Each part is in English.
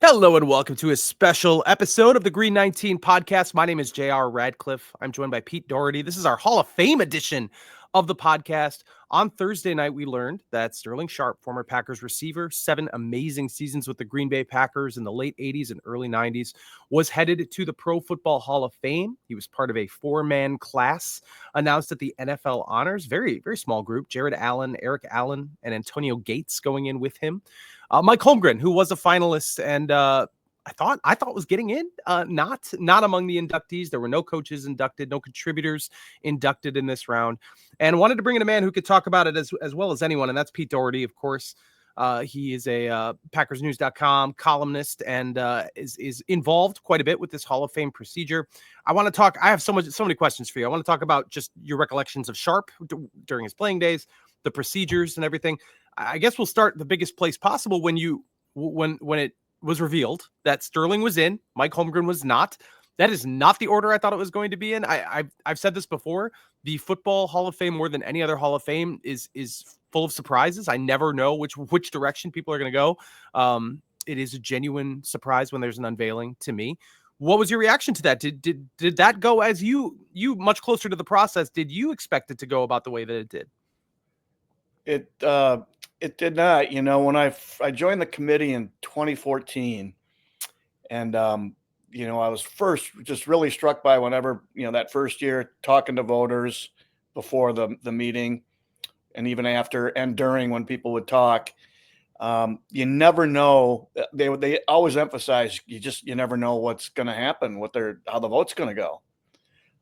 Hello and welcome to a special episode of the Green 19 podcast. My name is JR Radcliffe. I'm joined by Pete Dougherty. This is our Hall of Fame edition of the podcast. On Thursday night, we learned that Sterling Sharpe, former Packers receiver, 7 amazing seasons with the Green Bay Packers in the late 80s and early 90s, was headed to the Pro Football Hall of Fame. He was part of a 4-man class announced at the NFL Honors. Very, very small group. Jared Allen, Eric Allen, and Antonio Gates going in with him. Mike Holmgren, who was a finalist and I thought was getting in, not among the inductees. There were no coaches inducted, no contributors inducted in this round, and wanted to bring in a man who could talk about it as well as anyone, and that's Pete Dougherty, of course. He is a PackersNews.com columnist and is involved quite a bit with this Hall of Fame procedure. I want to talk. I have so many questions for you. I want to talk about just your recollections of Sharpe during his playing days, the procedures and everything. I guess we'll start the biggest place possible when it was revealed that Sterling was in, Mike Holmgren was not. That is not the order I thought it was going to be in. I've said this before. The Football Hall of Fame, more than any other Hall of Fame, is full of surprises. I never know which direction people are going to go. It is a genuine surprise when there's an unveiling to me. What was your reaction to that? Did that go as you much closer to the process? Did you expect it to go about the way that it did? It did not. When I joined the committee in 2014, and I was first just really struck by whenever that first year talking to voters before the meeting, and even after and during when people would talk. You never know. They always emphasize you never know what's going to happen, how the vote's going to go.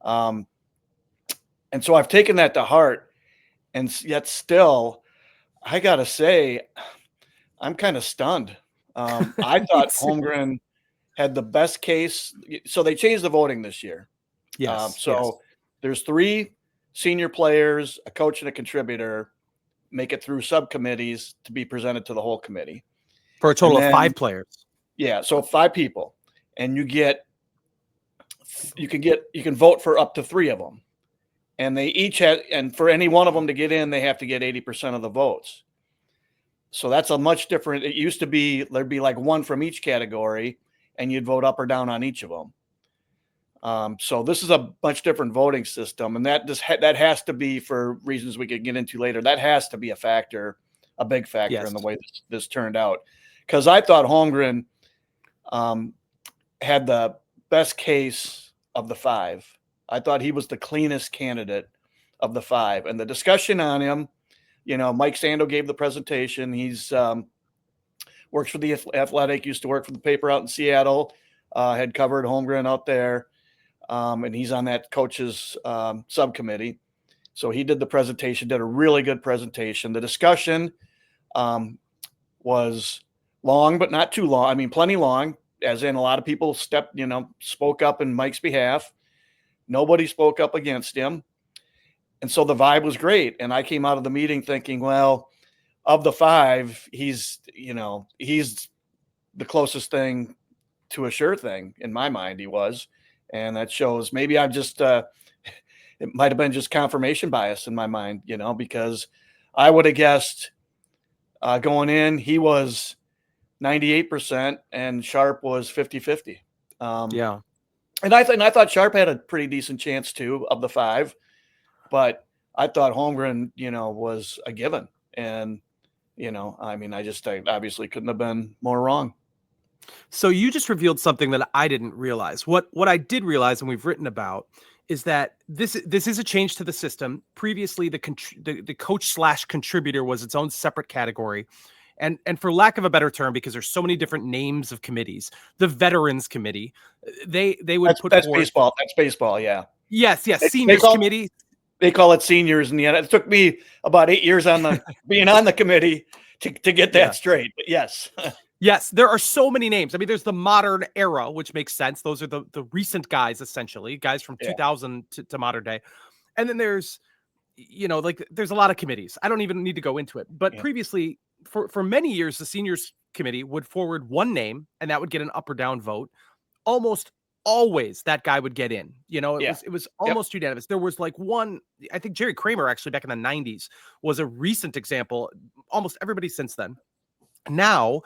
And so I've taken that to heart. And yet still, I got to say, I'm kind of stunned. I thought Holmgren had the best case. So they changed the voting this year. Yes. There's 3 senior players, a coach and a contributor, make it through subcommittees to be presented to the whole committee. For a total of 5 players. Yeah. So 5 people. And you can vote for up to 3 of them. And they each and for any one of them to get in, they have to get 80% of the votes. So that's a much different. It used to be there'd be like 1 from each category, and you'd vote up or down on each of them. So this is a much different voting system, and that has to be, for reasons we could get into later, that has to be a big factor in the way this turned out. Because I thought Holmgren had the best case of the 5. I thought he was the cleanest candidate of the 5. And the discussion on him, Mike Sando gave the presentation. He's works for the Athletic, used to work for the paper out in Seattle, had covered Holmgren out there. And he's on that coach's subcommittee. So he did the presentation, did a really good presentation. The discussion was long, but not too long. I mean, plenty long, as in a lot of people spoke up in Mike's behalf. Nobody spoke up against him. And so the vibe was great. And I came out of the meeting thinking, well, of the 5, he's the closest thing to a sure thing in my mind. He was. And that shows maybe I'm just, it might've been just confirmation bias in my mind, because I would have guessed going in, he was 98% and Sharpe was 50-50. Yeah. And I thought Sharpe had a pretty decent chance too of the 5, but I thought Holmgren, was a given. And, I obviously couldn't have been more wrong. So you just revealed something that I didn't realize. What I did realize, and we've written about, is that this is a change to the system. Previously, the coach/contributor was its own separate category. And for lack of a better term, because there's so many different names of committees, the Veterans Committee, they would put that's forward, baseball. That's baseball. Yeah. Yes. Seniors Committee. They call it seniors in the end. It took me about 8 years being on the committee to get that straight. But yes. Yes, there are so many names. I mean, there's the modern era, which makes sense. Those are the recent guys, essentially, guys from 2000 to modern day. And then there's, there's a lot of committees. I don't even need to go into it. But previously, for many years, the seniors committee would forward one name, and that would get an up or down vote. Almost always that guy would get in. It was almost unanimous. There was like one, I think Jerry Kramer actually back in the 90s was a recent example. Almost everybody since then Now,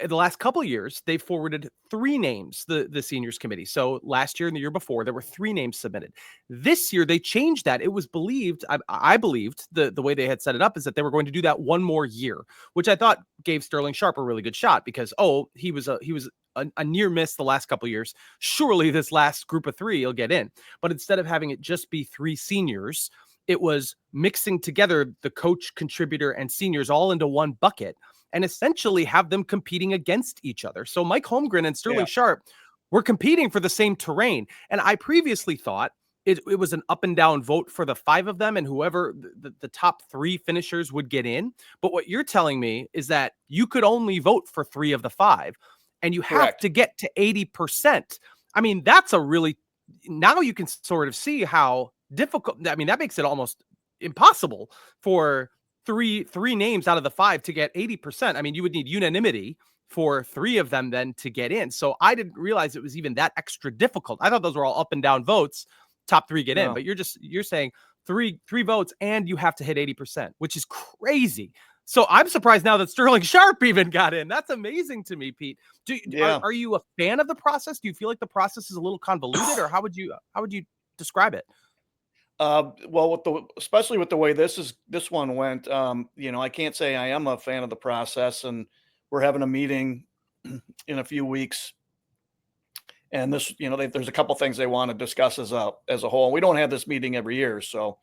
in the last couple of years, they forwarded 3 names, the seniors committee. So last year and the year before, there were 3 names submitted. This year, they changed that. It was believed, I believed, the way they had set it up is that they were going to do that one more year, which I thought gave Sterling Sharpe a really good shot because, he was a near miss the last couple of years. Surely this last group of 3 he'll get in. But instead of having it just be 3 seniors, it was mixing together the coach, contributor, and seniors all into one bucket and essentially have them competing against each other. So Mike Holmgren and Sterling Sharpe were competing for the same terrain. And I previously thought it was an up and down vote for the 5 of them, and whoever the top 3 finishers would get in. But what you're telling me is that you could only vote for 3 of the 5, and you have to get to 80%. I mean, that's a really, now you can sort of see how difficult, I mean, that makes it almost impossible for three names out of the 5 to get 80%. I mean, you would need unanimity for 3 of them then to get in. So I didn't realize it was even that extra difficult. I thought those were all up and down votes. Top 3 get in, but you're saying three votes and you have to hit 80%, which is crazy. So I'm surprised now that Sterling Sharpe even got in. That's amazing to me, Pete. Are you a fan of the process? Do you feel like the process is a little convoluted, or how would you describe it? Well, especially with the way this one went, I can't say I am a fan of the process, and we're having a meeting in a few weeks, and this, there's a couple things they want to discuss as a whole. We don't have this meeting every year, so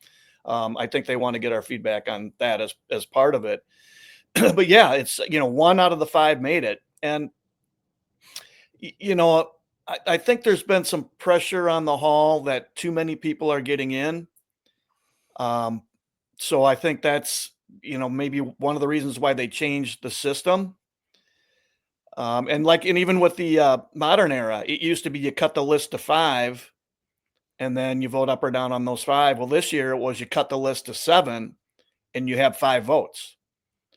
I think they want to get our feedback on that as part of it. But yeah, it's 1 out of the 5 made it, and I think there's been some pressure on the hall that too many people are getting in. So I think that's, maybe one of the reasons why they changed the system. And even with the modern era, it used to be you cut the list to 5 and then you vote up or down on those 5. Well, this year it was you cut the list to 7 and you have 5 votes.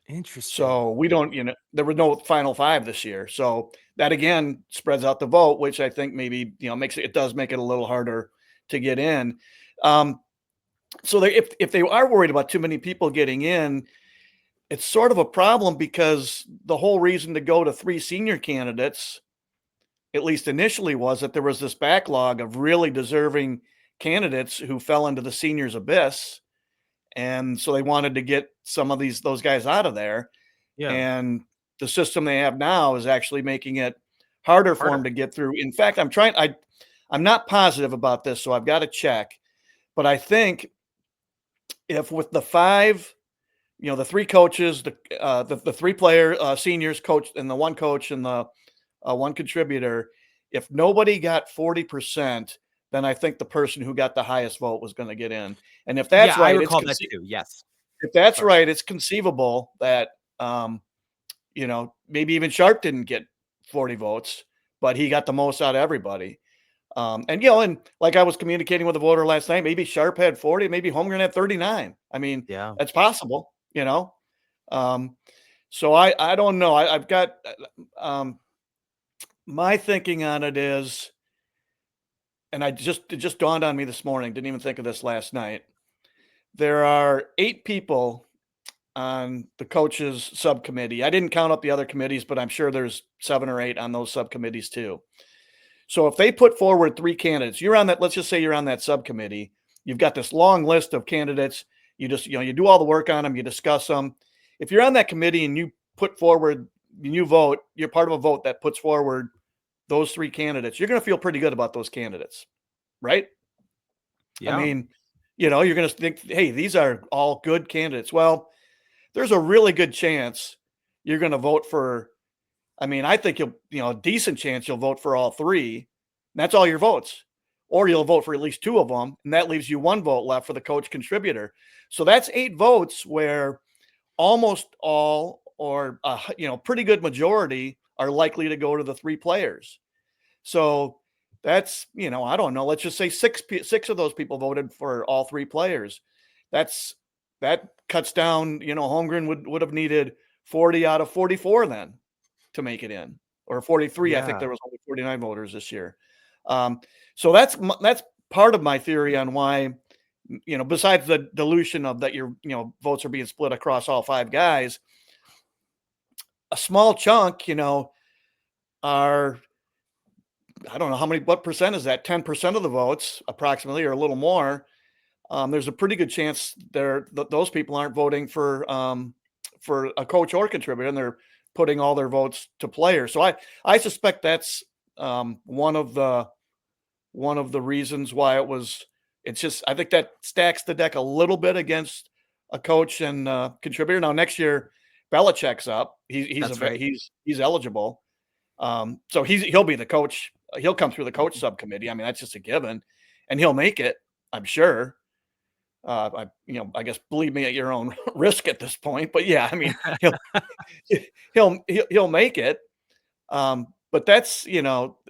Interesting. So we don't, there were no final 5 this year. So that again spreads out the vote, which I think maybe, it does make it a little harder to get in. So if they are worried about too many people getting in, it's sort of a problem because the whole reason to go to 3 senior candidates, at least initially, was that there was this backlog of really deserving candidates who fell into the seniors abyss. And so they wanted to get some of those guys out of there. Yeah. And the system they have now is actually making it harder for them to get through. In fact, I'm not positive about this, so I've got to check. But I think if with the 5, the 3 coaches, the 3 player seniors coach, and the 1 coach and the 1 contributor, if nobody got 40%, then I think the person who got the highest vote was going to get in. And if that's right, I recall that too. Yes. If that's right, it's conceivable that, maybe even Sharpe didn't get 40 votes, but he got the most out of everybody. And like I was communicating with a voter last night, maybe Sharpe had 40, maybe Holmgren had 39. I mean, that's possible, So I don't know. I've got, my thinking on it is, and it just dawned on me this morning, didn't even think of this last night. There are 8 people on the coaches subcommittee. I didn't count up the other committees, but I'm sure there's 7 or 8 on those subcommittees too. So if they put forward 3 candidates, let's just say you're on that subcommittee, you've got this long list of candidates. You just, you do all the work on them, you discuss them. If you're on that committee and you put forward, you vote, you're part of a vote that puts forward those 3 candidates, you're going to feel pretty good about those candidates, right? Yeah. I mean, you're going to think, hey, these are all good candidates. Well, there's a really good chance you're going to vote for, I think a decent chance you'll vote for all 3. That's all your votes. Or you'll vote for at least 2 of them, and that leaves you 1 vote left for the coach contributor. So that's 8 votes where almost all, or pretty good majority, are likely to go to the 3 players. So that's, I don't know, let's just say 6 of those people voted for all 3 players. That cuts down, Holmgren would have needed 40 out of 44 then to make it in, or 43. Yeah. I think there was only 49 voters this year. So that's part of my theory on why, besides the dilution of that, your votes are being split across all 5 guys. a small chunk, are, I don't know what percent is that? 10% of the votes approximately, or a little more. There's a pretty good chance those people aren't voting for a coach or contributor, and they're putting all their votes to players. So I suspect that's one of the reasons why it's just, I think that stacks the deck a little bit against a coach and contributor. Now next year, Belichick's up. He's eligible. So he'll be the coach. He'll come through the coach subcommittee. I mean, that's just a given, and he'll make it, I'm sure. I guess believe me at your own risk at this point, but yeah, I mean, he'll make it. But that's,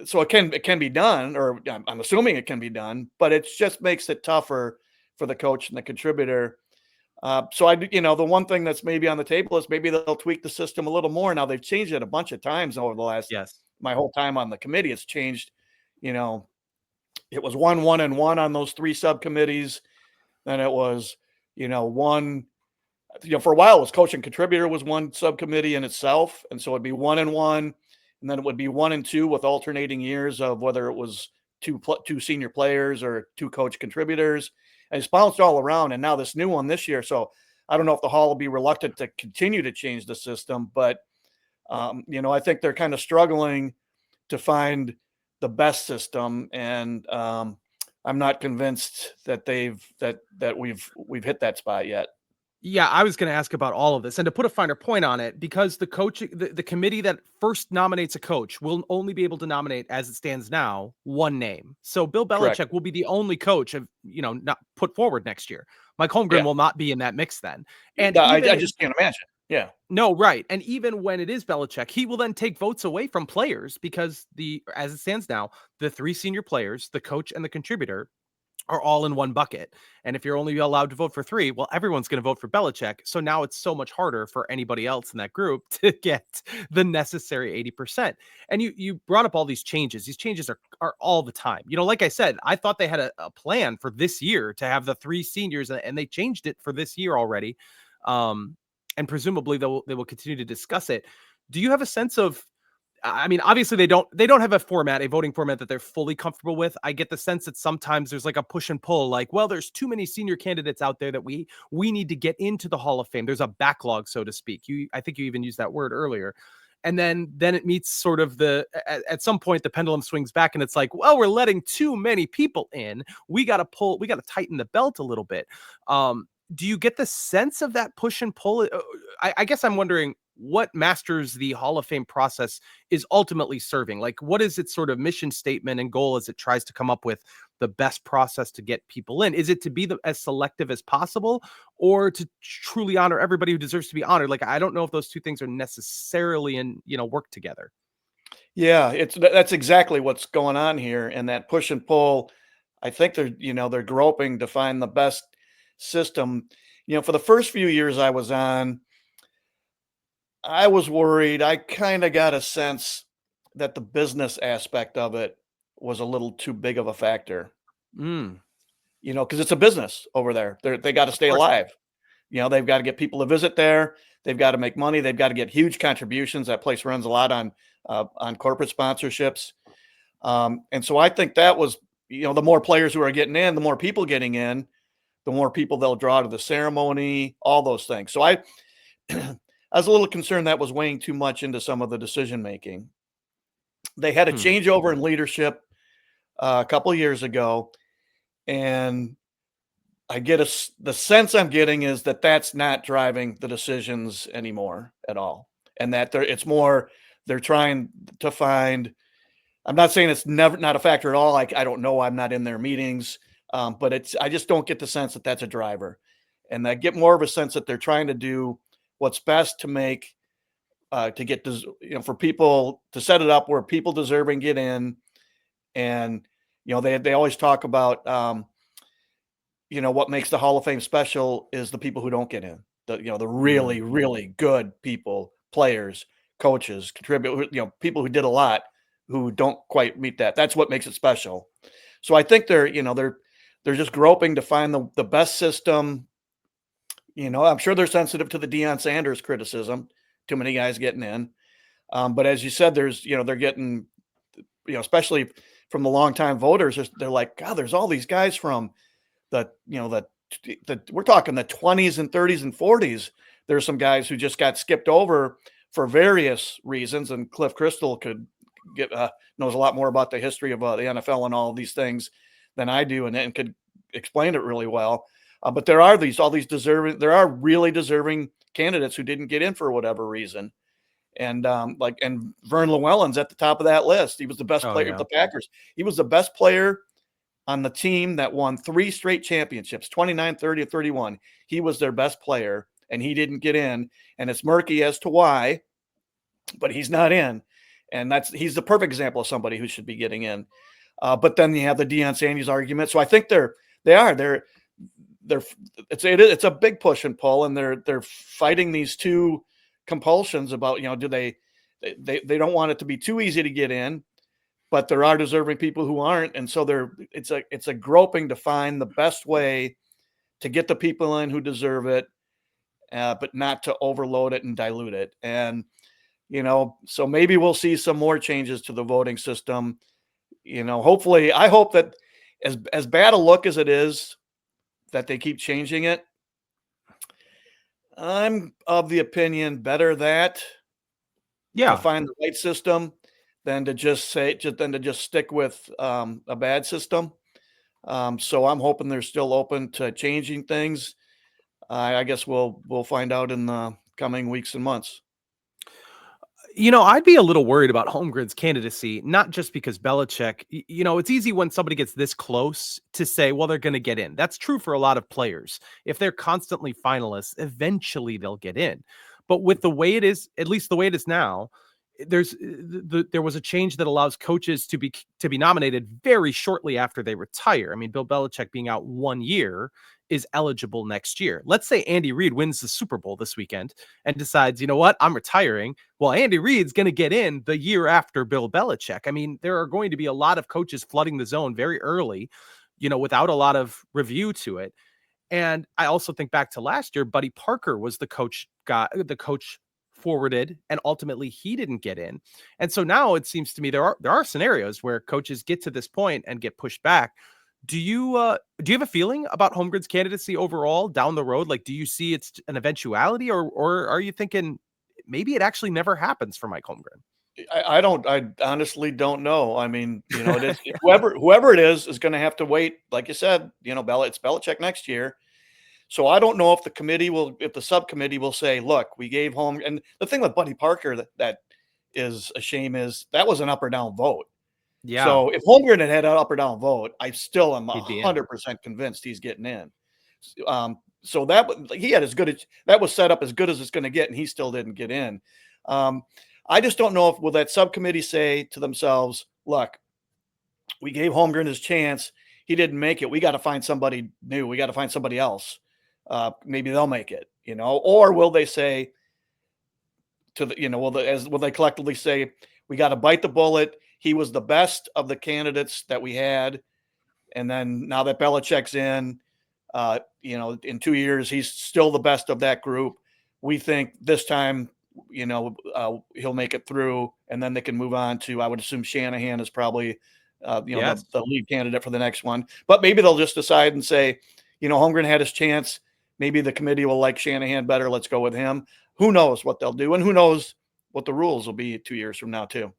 so it can be done, or I'm assuming it can be done, but it just makes it tougher for the coach and the contributor. So the one thing that's maybe on the table is maybe they'll tweak the system a little more. Now they've changed it a bunch of times over the last, my whole time on the committee. It's changed, it was 1-1-1 on those 3 subcommittees. Then it was, one, for a while it was coach and contributor was one subcommittee in itself. And so it'd be 1-1, and then it would be 1-2 with alternating years of whether it was two senior players or 2 coach contributors. And it's bounced all around. And now this new one this year. So I don't know if the Hall will be reluctant to continue to change the system, but I think they're kind of struggling to find the best system. And I'm not convinced that we've hit that spot yet. Yeah, I was going to ask about all of this, and to put a finer point on it, because the committee that first nominates a coach will only be able to nominate, as it stands now, one name. So Bill Belichick Correct. will be the only coach not put forward next year. Mike Holmgren will not be in that mix then. And I just can't imagine. Yeah. No, right. And even when it is Belichick, he will then take votes away from players, because as it stands now, the 3 senior players, the coach and the contributor, are all in one bucket. And if you're only allowed to vote for 3, well, everyone's going to vote for Belichick. So now it's so much harder for anybody else in that group to get the necessary 80%. And you brought up all these changes. These changes are all the time. Like I said, I thought they had a plan for this year to have the 3 seniors, and they changed it for this year already. And presumably they will continue to discuss it. Do you have a sense of, I mean, obviously they don't have a voting format that they're fully comfortable with. I get the sense that sometimes there's like a push and pull, like, well, there's too many senior candidates out there that we need to get into the Hall of Fame. There's a backlog, so to speak. I think you even used that word earlier. And then it meets sort of at some point the pendulum swings back, and it's like, well, we're letting too many people in. We got to tighten the belt a little bit. Do you get the sense of that push and pull? I guess I'm wondering what Masters the Hall of Fame process is ultimately serving. Like, what is its sort of mission statement and goal as it tries to come up with the best process to get people in? Is it to be as selective as possible, or to truly honor everybody who deserves to be honored? Like, I don't know if those two things are necessarily work together. Yeah, that's exactly what's going on here. And that push and pull, I think they're groping to find the best system. For the first few years I was on, I was worried. I kind of got a sense that the business aspect of it was a little too big of a factor. Because it's a business over there. They got to stay alive. They've got to get people to visit there. They've got to make money. They've got to get huge contributions. That place runs a lot on corporate sponsorships. And so I think that was, the more players who are getting in, the more people getting in, the more people they'll draw to the ceremony, all those things. So I was a little concerned that was weighing too much into some of the decision-making. They had a changeover in leadership a couple of years ago, and I get the sense I'm getting is that that's not driving the decisions anymore at all. And that they're trying to find, I'm not saying it's not a factor at all. Like, I don't know, I'm not in their meetings, but I just don't get the sense that that's a driver. And I get more of a sense that they're trying to do what's best to make, to get, for people to set it up where people deserving get in. And, they always talk about, what makes the Hall of Fame special is the people who don't get in, the really, really good people, players, coaches, contribute, people who did a lot who don't quite meet that. That's what makes it special. So I think they're just groping to find the best system. I'm sure they're sensitive to the Deion Sanders criticism too many guys getting in. But as you said, there's, they're getting, especially from the longtime voters, they're like, God, there's all these guys from the, we're talking the 20s and 30s and 40s. There's some guys who just got skipped over for various reasons. And Cliff Crystal could knows a lot more about the history of the NFL and all of these things than I do, and could explain it really well. But there are there are really deserving candidates who didn't get in for whatever reason. And Vern Llewellyn's at the top of that list. He was the best player of the Packers. He was the best player on the team that won 3 straight championships, 29, 30, and 31. He was their best player, and he didn't get in. And it's murky as to why, but he's not in. And he's the perfect example of somebody who should be getting in. But then you have the Deion Sanders argument. So I think it's a big push and pull, and they're fighting these two compulsions about, do they don't want it to be too easy to get in, but there are deserving people who aren't. And so it's a groping to find the best way to get the people in who deserve it, but not to overload it and dilute it. And, so maybe we'll see some more changes to the voting system. Hopefully, I hope that as bad a look as it is, that they keep changing it. I'm of the opinion better to find the right system than to just stick with a bad system. So I'm hoping they're still open to changing things. I guess we'll find out in the coming weeks and months. I'd be a little worried about Holmgren's candidacy, not just because Belichick, it's easy when somebody gets this close to say, well, they're going to get in. That's true for a lot of players. If they're constantly finalists, eventually they'll get in. But with the way it is, at least the way it is now, there was a change that allows coaches to be nominated very shortly after they retire. I mean, Bill Belichick being out 1 year is eligible next year. Let's say Andy Reid wins the Super Bowl this weekend and decides, you know what, I'm retiring. Well, Andy Reid's going to get in the year after Bill Belichick. I mean, there are going to be a lot of coaches flooding the zone very early, without a lot of review to it. And I also think back to last year, Buddy Parker was the coach forwarded, and ultimately he didn't get in. And so now it seems to me there are scenarios where coaches get to this point and get pushed back. Do you have a feeling about Holmgren's candidacy overall down the road? Like, do you see it's an eventuality, or are you thinking maybe it actually never happens for Mike Holmgren? I honestly don't know. I mean, it is, whoever it is going to have to wait. Like you said, it's Belichick next year. So I don't know if the subcommittee will say, look, we gave Holmgren. And the thing with Buddy Parker that is a shame is that was an up or down vote. Yeah. So if Holmgren had an up or down vote, I still am 100% convinced he's getting in. So that was set up as good as it's going to get, and he still didn't get in. I just don't know if will that subcommittee say to themselves, look, we gave Holmgren his chance. He didn't make it. We got to find somebody new. We got to find somebody else. Maybe they'll make it, or will they say will they collectively say, we got to bite the bullet. He was the best of the candidates that we had. And then now that Belichick's in, in 2 years, he's still the best of that group. We think this time, he'll make it through, and then they can move on to, I would assume Shanahan is probably, Yes. the lead candidate for the next one. But maybe they'll just decide and say, Holmgren had his chance. Maybe the committee will like Shanahan better. Let's go with him. Who knows what they'll do, and who knows what the rules will be 2 years from now too.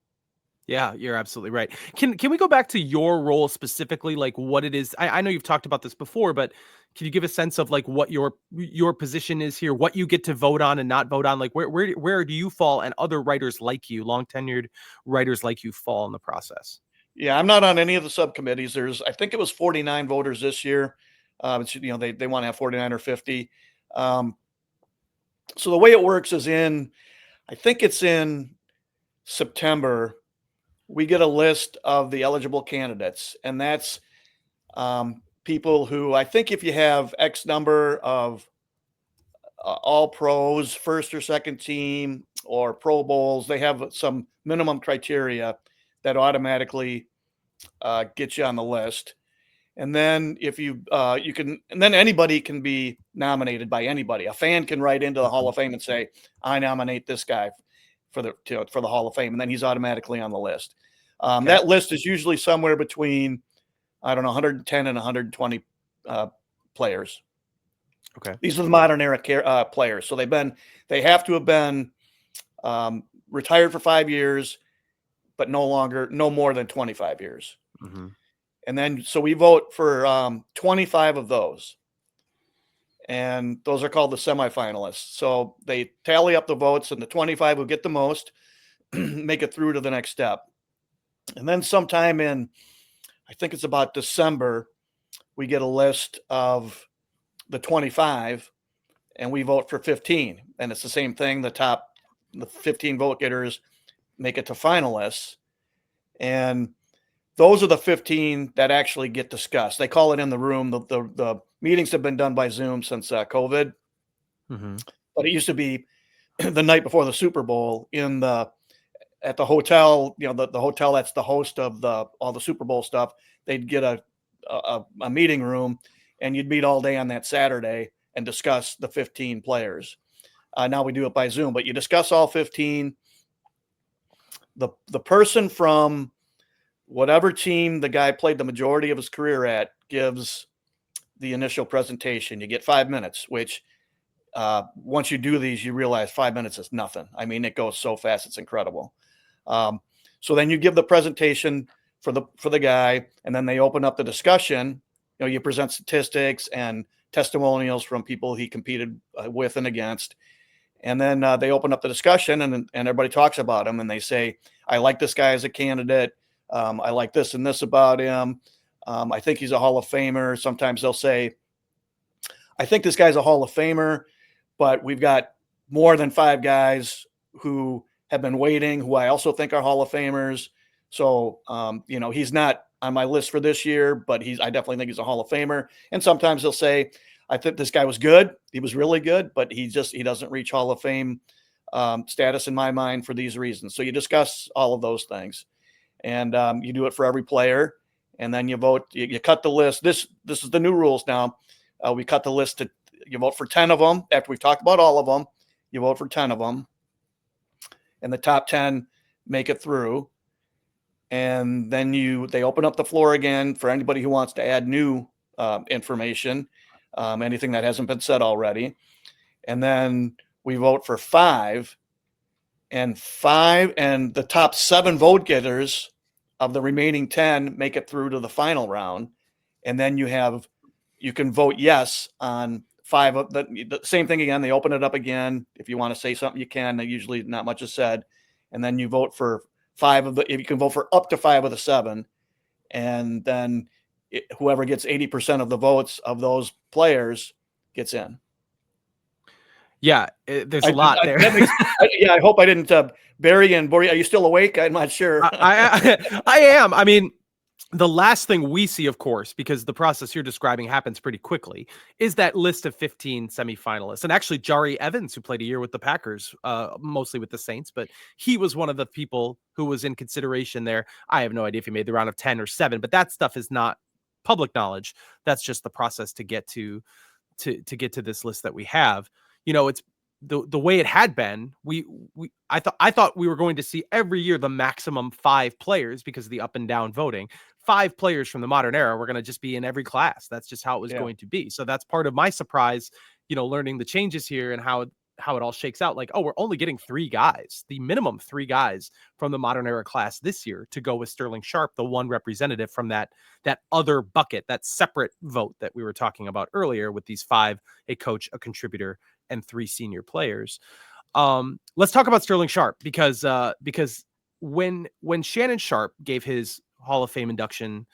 Yeah, you're absolutely right. Can we go back to your role specifically, like what it is? I know you've talked about this before, but can you give a sense of like what your position is here, what you get to vote on and not vote on? Like where do you fall, and other writers like you, long tenured writers like you, fall in the process? Yeah, I'm not on any of the subcommittees. I think it was 49 voters this year. They want to have 49 or 50. So the way it works is I think it's in September, we get a list of the eligible candidates, and that's people who, I think if you have X number of all pros, first or second team, or Pro Bowls, they have some minimum criteria that automatically get you on the list. And then if you can, and then anybody can be nominated by anybody. A fan can write into the Hall of Fame and say, "I nominate this guy for the Hall of Fame," and then he's automatically on the list. Okay. That list is usually somewhere between, I don't know, 110 and 120 players. Okay. These are the modern era players. So they have to have been retired for 5 years, but no more than 25 years. Mm-hmm. And then, so we vote for 25 of those. And those are called the semifinalists. So they tally up the votes, and the 25 who get the most make it through to the next step. And then sometime in, I think it's about December, we get a list of the 25, and we vote for 15. And it's the same thing. The 15 vote getters make it to finalists. And those are the 15 that actually get discussed. They call it in the room. The meetings have been done by Zoom since COVID. Mm-hmm. But it used to be the night before the Super Bowl at the hotel, the hotel that's the host of all the Super Bowl stuff. They'd get a meeting room, and you'd meet all day on that Saturday and discuss the 15 players. Now we do it by Zoom, but you discuss all 15. The person from whatever team the guy played the majority of his career at gives the initial presentation. You get 5 minutes, which once you do these, you realize 5 minutes is nothing. I mean, it goes so fast. It's incredible. So then you give the presentation for the guy, and then they open up the discussion. You present statistics and testimonials from people he competed with and against. And then they open up the discussion, and everybody talks about him, and they say, "I like this guy as a candidate. I like this and this about him. I think he's a Hall of Famer." Sometimes they'll say, "I think this guy's a Hall of Famer, but we've got more than 5 guys who have been waiting, who I also think are Hall of Famers. So, he's not on my list for this year, but I definitely think he's a Hall of Famer." And sometimes they'll say, "I think this guy was good. He was really good, but he doesn't reach Hall of Fame status in my mind for these reasons." So you discuss all of those things, and you do it for every player, and then you vote. You cut the list. This is the new rules now. We cut the list you vote for 10 of them. After we've talked about all of them, you vote for 10 of them, and the top 10 make it through. And then they open up the floor again for anybody who wants to add new information, anything that hasn't been said already. And then we vote for 5, and the top 7 vote getters of the remaining 10 make it through to the final round. And then you can vote yes on 5 of the same thing again. They open it up again. If you want to say something, you can. Usually not much is said. And then you vote for 5 if you can vote for up to 5 of the 7. And then whoever gets 80% of the votes of those players gets in. Yeah, there's a lot there. I hope I didn't bury you and bore you. Are you still awake? I'm not sure. I am. I mean, the last thing we see, of course, because the process you're describing happens pretty quickly, is that list of 15 semifinalists. And actually, Jari Evans, who played a year with the Packers, mostly with the Saints, but he was one of the people who was in consideration there. I have no idea if he made the round of 10 or 7, but that stuff is not public knowledge. That's just the process to get to this list that we have. It's the way it had been. I thought we were going to see every year the maximum 5 players because of the up and down voting. 5 players from the modern era were going to just be in every class. That's just how it was going to be. So that's part of my surprise, learning the changes here and how it all shakes out. Like, oh, we're only getting 3 guys, the minimum 3 guys from the modern era class this year to go with Sterling Sharpe, the one representative from that other bucket, that separate vote that we were talking about earlier with these 5, a coach, a contributor, and 3 senior players. Let's talk about Sterling Sharpe because when Shannon Sharpe gave his Hall of Fame induction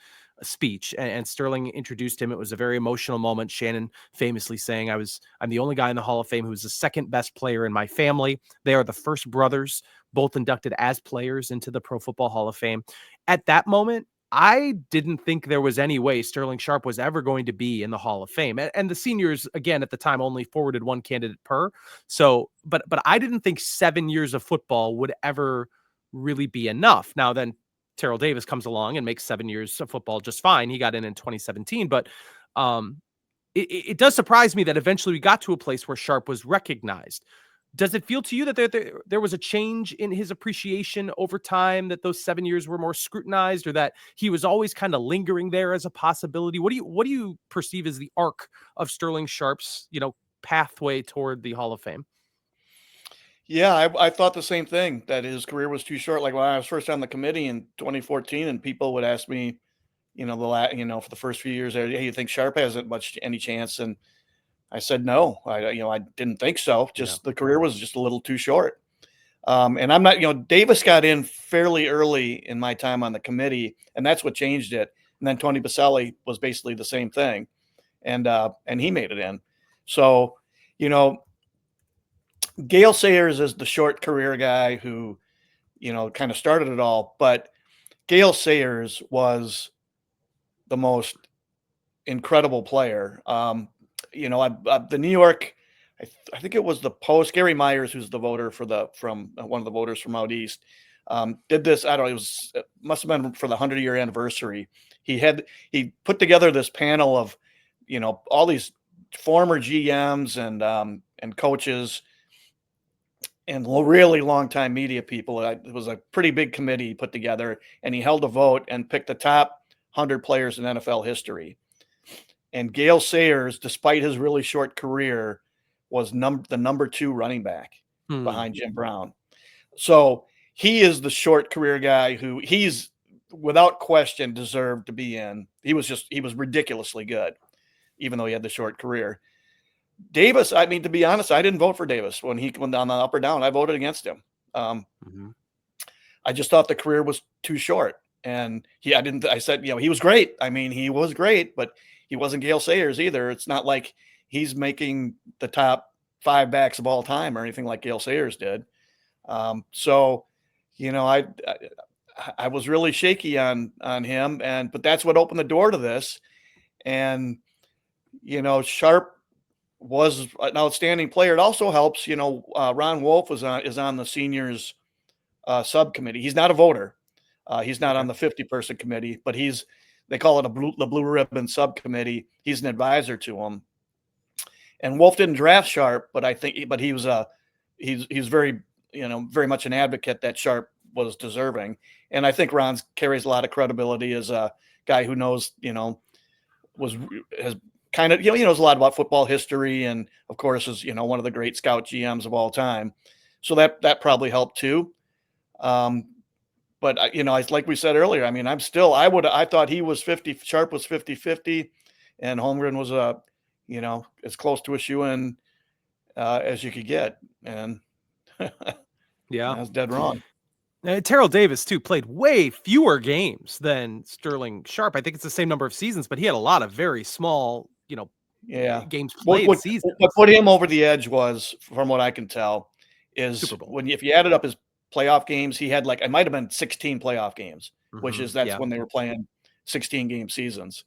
speech and Sterling introduced him, it was a very emotional moment. Shannon famously saying, I'm the only guy in the Hall of Fame who's the second best player in my family. They are the first brothers, both inducted as players into the Pro Football Hall of Fame. At that moment, I didn't think there was any way Sterling Sharpe was ever going to be in the Hall of Fame. And the seniors, again, at the time only forwarded 1 candidate per. So, but I didn't think 7 years of football would ever really be enough. Now then, Terrell Davis comes along and makes 7 years of football just fine. He got in 2017, but it does surprise me that eventually we got to a place where Sharpe was recognized. Does it feel to you that there was a change in his appreciation over time, that those 7 years were more scrutinized, or that he was always kind of lingering there as a possibility? What do you perceive as the arc of Sterling Sharpe's, pathway toward the Hall of Fame? Yeah, I thought the same thing, that his career was too short. Like when I was first on the committee in 2014, and people would ask me, for the first few years, hey, you think Sharpe hasn't any chance? And I said no. I didn't think so. Just the career was just a little too short. And I'm not, Davis got in fairly early in my time on the committee, and that's what changed it. And then Tony Baselli was basically the same thing, and he made it in. So, Gale Sayers is the short career guy who, kind of started it all. But Gale Sayers was the most incredible player. The New York, I think it was the Post, Gary Myers, who's the voter one of the voters from out east, did this. I don't know. It must have been for the 100-year anniversary. He put together this panel of, all these former GMs and coaches and really long-time media people. It was a pretty big committee he put together, and he held a vote and picked the top 100 players in NFL history. And Gale Sayers, despite his really short career, was the number 2 running back behind Jim Brown. So he is the short career guy who he's without question deserved to be in. He was ridiculously good, even though he had the short career. Davis, to be honest, I didn't vote for Davis when he went on the up or down. I voted against him. I just thought the career was too short. And I said, he was great. He was great, but he wasn't Gale Sayers either. It's not like he's making the top 5 backs of all time or anything like Gale Sayers did. I was really shaky on him, but that's what opened the door to this. And, Sharpe was an outstanding player. It also helps, Ron Wolf is on the seniors subcommittee. He's not a voter. He's not on the 50-person committee, but they call it the blue ribbon subcommittee. He's an advisor to him. And Wolf didn't draft Sharpe, but he was he's very, very much an advocate that Sharpe was deserving. And I think Ron carries a lot of credibility as a guy who knows, has kind of, he knows a lot about football history, and of course is, one of the great scout GMs of all time. So that probably helped too. But like we said earlier, I thought he was 50, Sharpe was 50-50, and Holmgren was as close to a shoe-in as you could get. And yeah, I was dead wrong. Terrell Davis too played way fewer games than Sterling Sharpe. I think it's the same number of seasons, but he had a lot of very small, games played. What put him over the edge was, from what I can tell, is if you added up his playoff games, he had it might have been 16 playoff games, that's when they were playing 16-game seasons.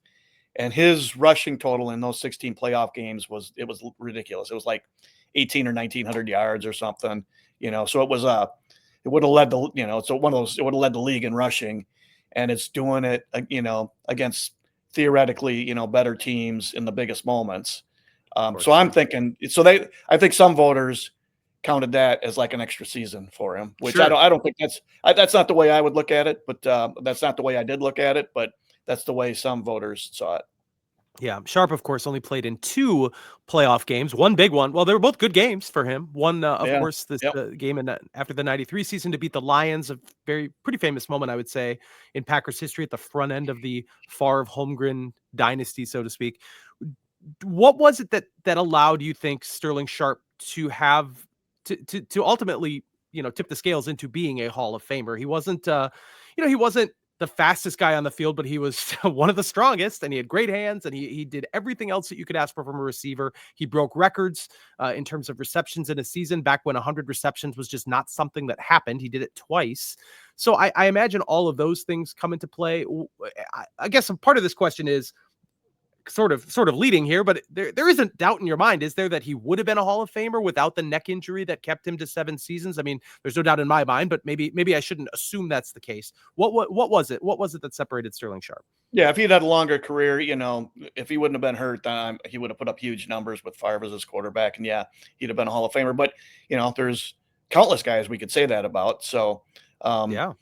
And his rushing total in those 16 playoff games was ridiculous. It was like 18 or 1900 yards or something, so it was it would have led the, so one of those, it would have led the league in rushing, and it's doing it, against theoretically, better teams in the biggest moments. So I'm thinking, I think some voters counted that as like an extra season for him, which I don't think that's not the way I would look at it, but that's not the way I did look at it, but that's the way some voters saw it. Yeah, Sharpe, of course, only played in 2 playoff games. One big one. Well, they were both good games for him. One, of course, this game after the '93 season to beat the Lions, a pretty famous moment, I would say, in Packers history at the front end of the Favre-Holmgren dynasty, so to speak. What was it that allowed, you think, Sterling Sharpe to have to ultimately, tip the scales into being a Hall of Famer? He wasn't, he wasn't the fastest guy on the field, but he was one of the strongest, and he had great hands, and he did everything else that you could ask for from a receiver. He broke records in terms of receptions in a season back when 100 receptions was just not something that happened. He did it twice. So I imagine all of those things come into play. I guess a part of this question is, sort of leading here, but there isn't doubt in your mind, is there, that he would have been a Hall of Famer without the neck injury that kept him to 7 seasons? I mean, there's no doubt in my mind, but maybe I shouldn't assume that's the case. What was it? What was it that separated Sterling Sharpe? Yeah, if he'd had a longer career, if he wouldn't have been hurt, then he would have put up huge numbers with Favre as his quarterback, and yeah, he'd have been a Hall of Famer. But there's countless guys we could say that about. So, Yeah.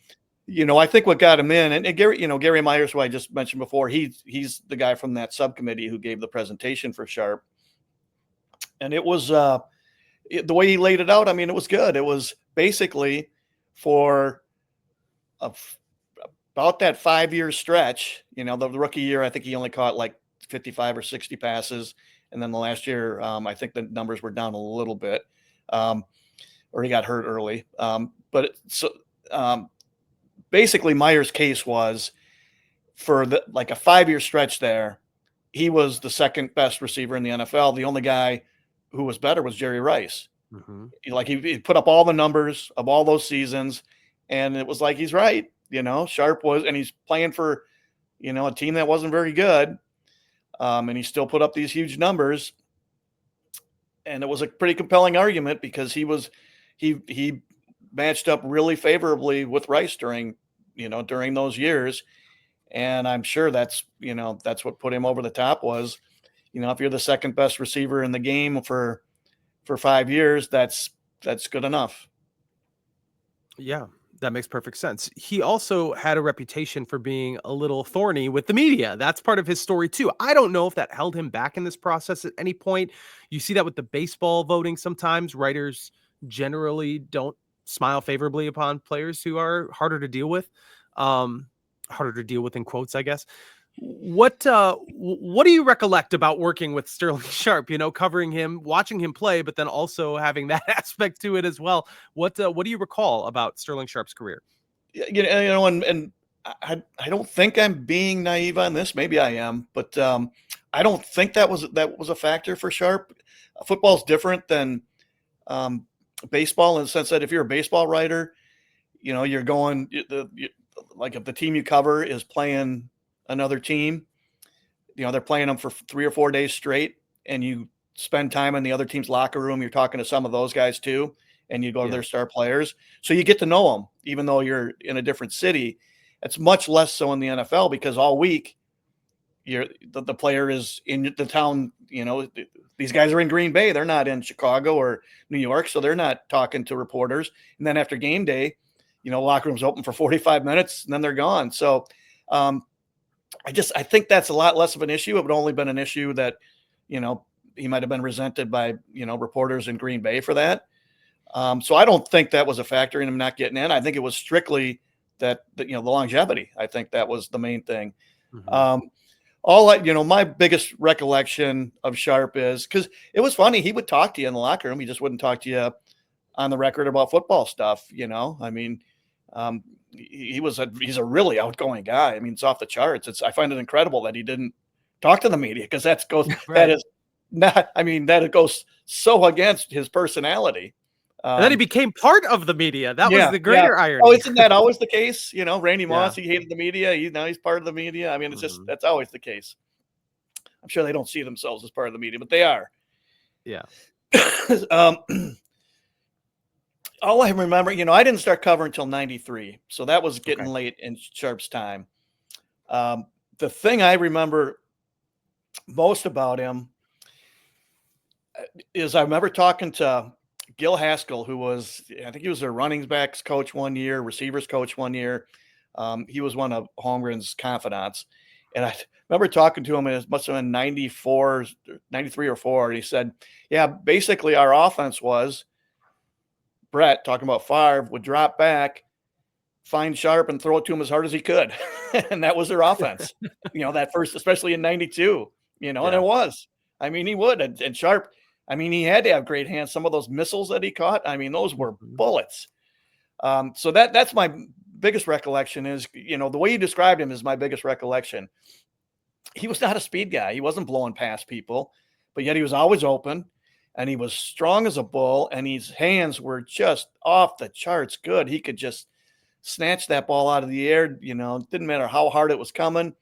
I think what got him in, and Gary Myers, who I just mentioned before, he's the guy from that subcommittee who gave the presentation for Sharpe, and it was the way he laid it out. I mean, it was good. It was basically for about that 5-year stretch. The rookie year, I think he only caught like 55 or 60 passes, and then the last year, I think the numbers were down a little bit, or he got hurt early. Basically, Myers' case was for a 5-year stretch there, he was the second best receiver in the NFL. The only guy who was better was Jerry Rice. Mm-hmm. He put up all the numbers of all those seasons, and it was like, he's right. Sharpe was, and he's playing for, a team that wasn't very good. And he still put up these huge numbers. And it was a pretty compelling argument because he matched up really favorably with Rice during those years. And I'm sure that's what put him over the top was, if you're the second best receiver in the game for 5 years, that's good enough. Yeah, that makes perfect sense. He also had a reputation for being a little thorny with the media. That's part of his story too. I don't know if that held him back in this process at any point. You see that with the baseball voting sometimes. Writers generally don't smile favorably upon players who are harder to deal with. Harder to deal with in quotes, I guess. What do you recollect about working with Sterling Sharpe, covering him, watching him play, but then also having that aspect to it as well? What do you recall about Sterling Sharpe's career? And I don't think I'm being naive on this. Maybe I am, but I don't think that was a factor for Sharpe. Football's different than baseball in the sense that if you're a baseball writer, you're going like if the team you cover is playing another team, they're playing them for 3 or 4 days straight, and you spend time in the other team's locker room. You're talking to some of those guys too, and you go to their star players. So you get to know them, even though you're in a different city. It's much less so in the NFL because all week the player is in the town. These guys are in Green Bay. They're not in Chicago or New York. So they're not talking to reporters. And then after game day, locker room's open for 45 minutes and then they're gone. So, I think that's a lot less of an issue. It would only been an issue that, he might've been resented by, reporters in Green Bay for that. So I don't think that was a factor in him not getting in. I think it was strictly the longevity. I think that was the main thing. Mm-hmm. My biggest recollection of Sharpe is because it was funny. He would talk to you in the locker room. He just wouldn't talk to you on the record about football stuff. I mean, he's a really outgoing guy. I mean, it's off the charts. I find it incredible that he didn't talk to the media because right. That goes so against his personality. And then he became part of the media. That was the greater irony. Oh, isn't that always the case? Randy Moss, he hated the media. Now he's part of the media. I mean, it's that's always the case. I'm sure they don't see themselves as part of the media, but they are. Yeah. All I remember, I didn't start covering until 93. So that was getting late in Sharpe's time. The thing I remember most about him is I remember talking to Gil Haskell, who I think he was their running backs coach one year, receivers coach one year. He was one of Holmgren's confidants. And I remember talking to him, and it must have been 94, 93 or 4. And he said, yeah, basically our offense was Brett, talking about Favre, would drop back, find Sharpe, and throw it to him as hard as he could. And that was their offense, that first, especially in 92, and it was. I mean, he would. And Sharpe, I mean, he had to have great hands. Some of those missiles that he caught, I mean, those were bullets. So that's my biggest recollection is, the way you described him is my biggest recollection. He was not a speed guy. He wasn't blowing past people, but yet he was always open. And he was strong as a bull, and his hands were just off the charts good. He could just snatch that ball out of the air. It didn't matter how hard it was coming.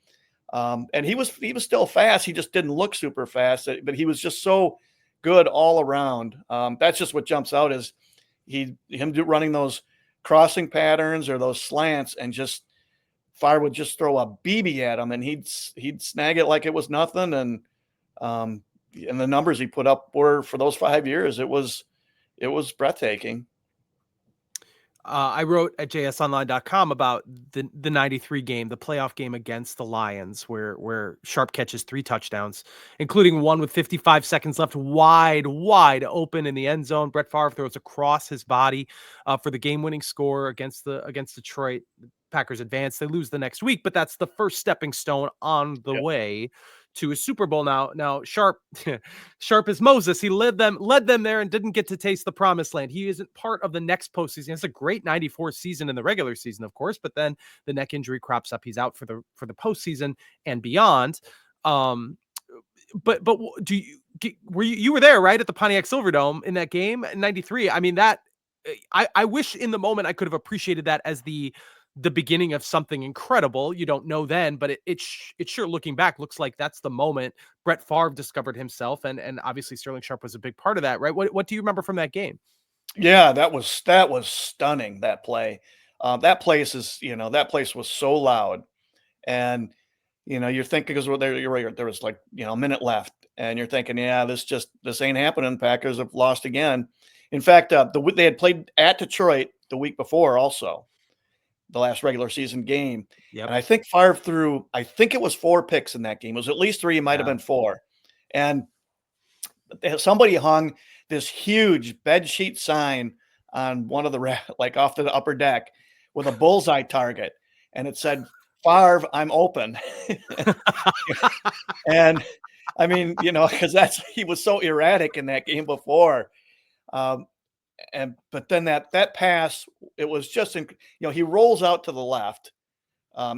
And he was still fast. He just didn't look super fast, but he was just so good all around. That's just what jumps out is running those crossing patterns or those slants, and just Favre would just throw a BB at him, and he'd snag it like it was nothing. And the numbers he put up were, for those 5 years, it was breathtaking. I wrote at jsonline.com about the 93 game, the playoff game against the Lions, where Sharpe catches 3 touchdowns, including one with 55 seconds left, wide open in the end zone. Brett Favre throws across his body for the game-winning score against Detroit. Packers advance. They lose the next week, but that's the first stepping stone on the way to a Super Bowl. Now Sharpe is Moses. He led them there and didn't get to taste the promised land. He isn't part of the next postseason. It's a great 94 season in the regular season, of course, but then the neck injury crops up. He's out for the postseason and beyond. But do you were there, right, at the Pontiac Silverdome in that game in 93? I mean, that I wish in the moment I could have appreciated that as the beginning of something incredible. You don't know then, but it sure, looking back, looks like that's the moment Brett Favre discovered himself, and obviously Sterling Sharpe was a big part of that, right? What do you remember from that game? Yeah, that was stunning, that play. That place was so loud, and you're thinking, because there was like a minute left, and you're thinking, yeah, this ain't happening. Packers have lost again. In fact, they had played at Detroit the week before, also the last regular season game. Yep. And I think Favre threw, I think it was 4 picks in that game. It was at least 3. It might have been 4. And somebody hung this huge bed sheet sign on one of the like off the upper deck with a bullseye target, and it said, "Favre, I'm open." And I mean, because he was so erratic in that game before. But then that pass, it was just, he rolls out to the left.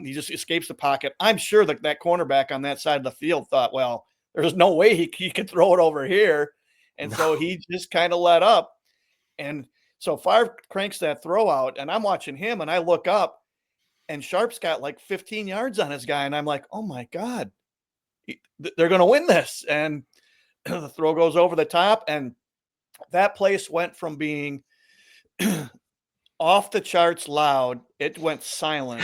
He just escapes the pocket. I'm sure that cornerback on that side of the field thought, well, there's no way he could throw it over here. And so he just kind of let up. And so Favre cranks that throw out, and I'm watching him, and I look up, and Sharpe's got like 15 yards on his guy. And I'm like, oh my God, they're going to win this. And the throw goes over the top, and that place went from being off the charts loud, it went silent.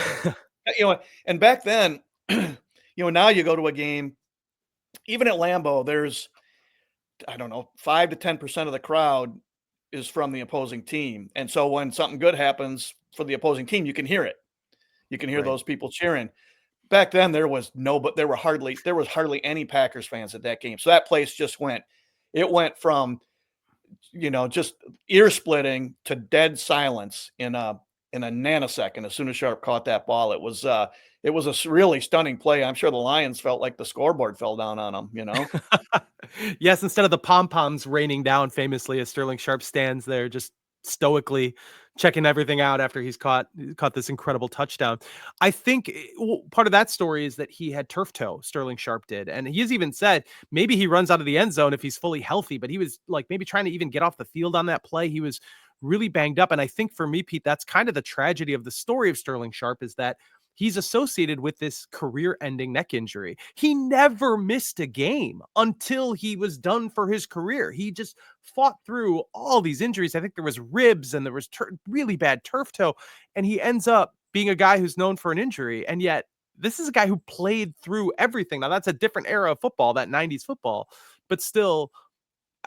And back then, now you go to a game, even at Lambeau, there's, I don't know, 5 to 10% of the crowd is from the opposing team. And so when something good happens for the opposing team, you can hear it. You can hear those people cheering. Back then there was hardly any Packers fans at that game. So that place just went from, just ear splitting to dead silence in a nanosecond. As soon as Sharpe caught that ball, it was a really stunning play. I'm sure the Lions felt like the scoreboard fell down on them, Yes, instead of the pom-poms raining down famously as Sterling Sharpe stands there just stoically checking everything out after he's caught this incredible touchdown. I think part of that story is that he had turf toe, Sterling Sharpe did. And he has even said maybe he runs out of the end zone if he's fully healthy, but he was like maybe trying to even get off the field on that play. He was really banged up. And I think for me, Pete, that's kind of the tragedy of the story of Sterling Sharpe, is that he's associated with this career-ending neck injury. He never missed a game until he was done for his career. He just fought through all these injuries. I think there was ribs and there was really bad turf toe, and he ends up being a guy who's known for an injury. And yet this is a guy who played through everything. Now that's a different era of football, that 90s football, but still,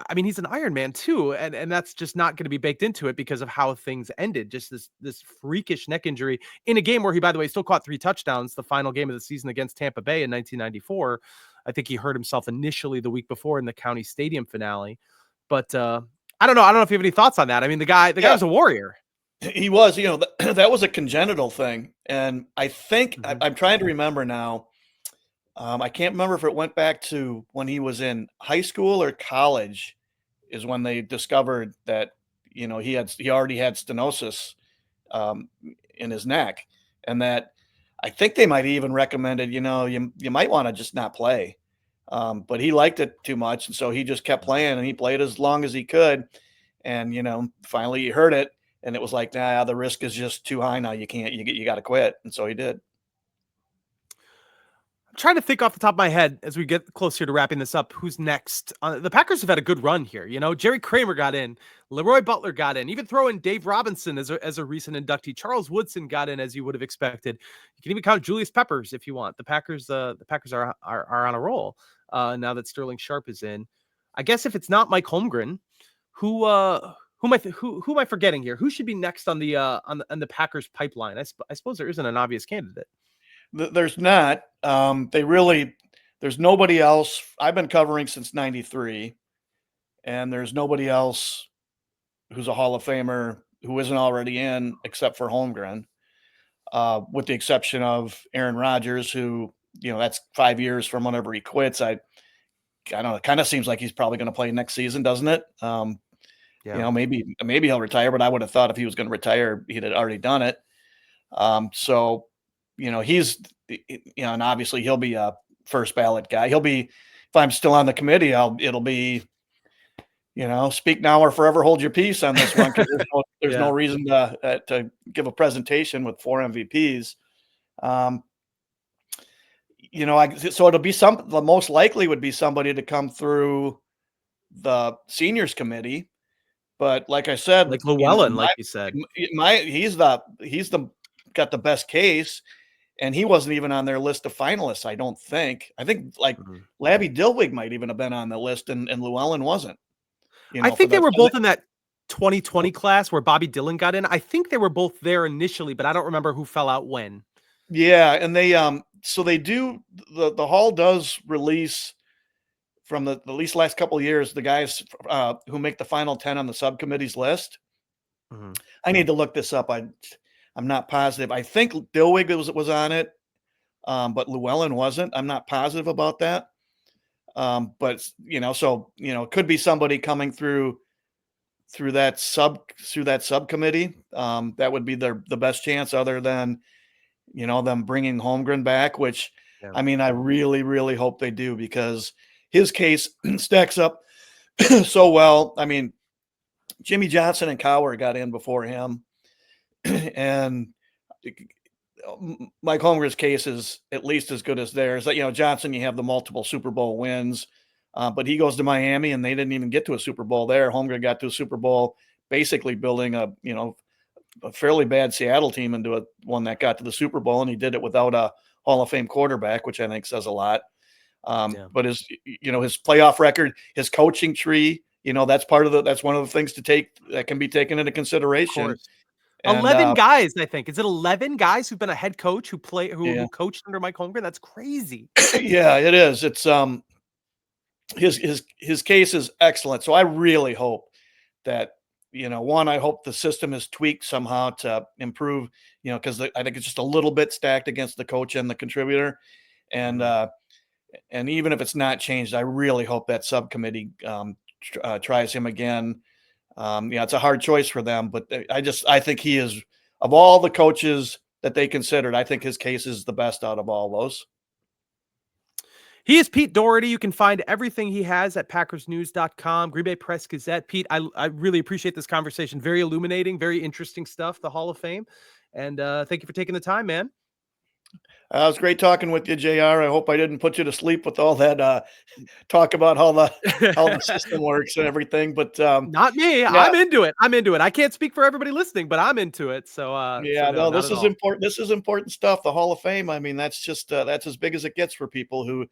I mean, he's an Iron Man too, and that's just not going to be baked into it because of how things ended. Just this freakish neck injury in a game where he, by the way, still caught 3 touchdowns. The final game of the season against Tampa Bay in 1994. I think he hurt himself initially the week before in the County Stadium finale. But I don't know. I don't know if you have any thoughts on that. I mean, the guy was a warrior. He was. That was a congenital thing, and I think I'm trying to remember now. I can't remember if it went back to when he was in high school or college, is when they discovered that, he already had stenosis in his neck, and that I think they might even recommended, you might want to just not play. But he liked it too much. And so he just kept playing, and he played as long as he could. And, finally he heard it, and it was like, nah, the risk is just too high now. You can't, you got to quit. And so he did. I'm trying to think off the top of my head as we get closer to wrapping this up. Who's next? The Packers have had a good run here. You know, Jerry Kramer got in, Leroy Butler got in, even throw in Dave Robinson as a recent inductee. Charles Woodson got in, as you would have expected. You can even count Julius Peppers if you want. The Packers are on a roll now that Sterling Sharpe is in. I guess if it's not Mike Holmgren, who am I forgetting here? Who should be next on the Packers pipeline? I suppose there isn't an obvious candidate. There's not. There's nobody else. I've been covering since '93, and there's nobody else who's a Hall of Famer who isn't already in, except for Holmgren, with the exception of Aaron Rodgers, who, that's 5 years from whenever he quits. I don't know. It kind of seems like he's probably going to play next season, doesn't it? Yeah. Maybe he'll retire, but I would have thought if he was going to retire, he'd have already done it. So, he's, and obviously he'll be a first ballot guy. He'll be, if I'm still on the committee, it'll be, speak now or forever hold your peace on this one, because there's no reason to give a presentation with 4 MVPs. So it'll be the most likely would be somebody to come through the seniors committee. But like I said, like Llewellyn, like you said, he's got the best case, and he wasn't even on their list of finalists. I don't think. I think Labby Dilwig might even have been on the list, and Llewellyn wasn't. I think they were both in that 2020 class where Bobby Dillon got in. I think they were both there initially, but I don't remember who fell out when. Yeah, and they so they do the Hall does release from the at least last couple of years the guys who make the final 10 on the subcommittee's list. I need to look this up. I'm not positive. I think Dilwig was on it, but Llewellyn wasn't. I'm not positive about that. But it could be somebody coming through that subcommittee. That would be the best chance, other than them bringing Holmgren back, which I mean, I really, really hope they do, because his case stacks up so well. I mean, Jimmy Johnson and Cowher got in before him, and Mike Holmgren's case is at least as good as theirs. Johnson, you have the multiple Super Bowl wins, but he goes to Miami and they didn't even get to a Super Bowl there. Holmgren got to a Super Bowl, basically building a fairly bad Seattle team into one that got to the Super Bowl, and he did it without a Hall of Fame quarterback, which I think says a lot. But his playoff record, his coaching tree, that's that's one of the things that can be taken into consideration. 11 guys, I think. Is it 11 guys who've been a head coach who coached under Mike Holmgren? That's crazy. Yeah, it is. It's his case is excellent. So I really hope that, I hope the system is tweaked somehow to improve, because I think it's just a little bit stacked against the coach and the contributor. And even if it's not changed, I really hope that subcommittee tries him again. It's a hard choice for them, but I think he is, of all the coaches that they considered, I think his case is the best out of all those. He is Pete Dougherty. You can find everything he has at PackersNews.com, Green Bay Press Gazette. Pete, I really appreciate this conversation. Very illuminating, very interesting stuff, the Hall of Fame. And thank you for taking the time, man. It was great talking with you, JR. I hope I didn't put you to sleep with all that talk about how the system works and everything. But not me. Yeah. I'm into it. I can't speak for everybody listening, but I'm into it. So this is important. This is important stuff. The Hall of Fame. I mean, that's just that's as big as it gets for people who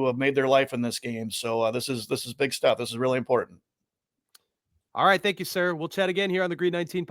have made their life in this game. So this is big stuff. This is really important. All right, thank you, sir. We'll chat again here on the Green 19 podcast.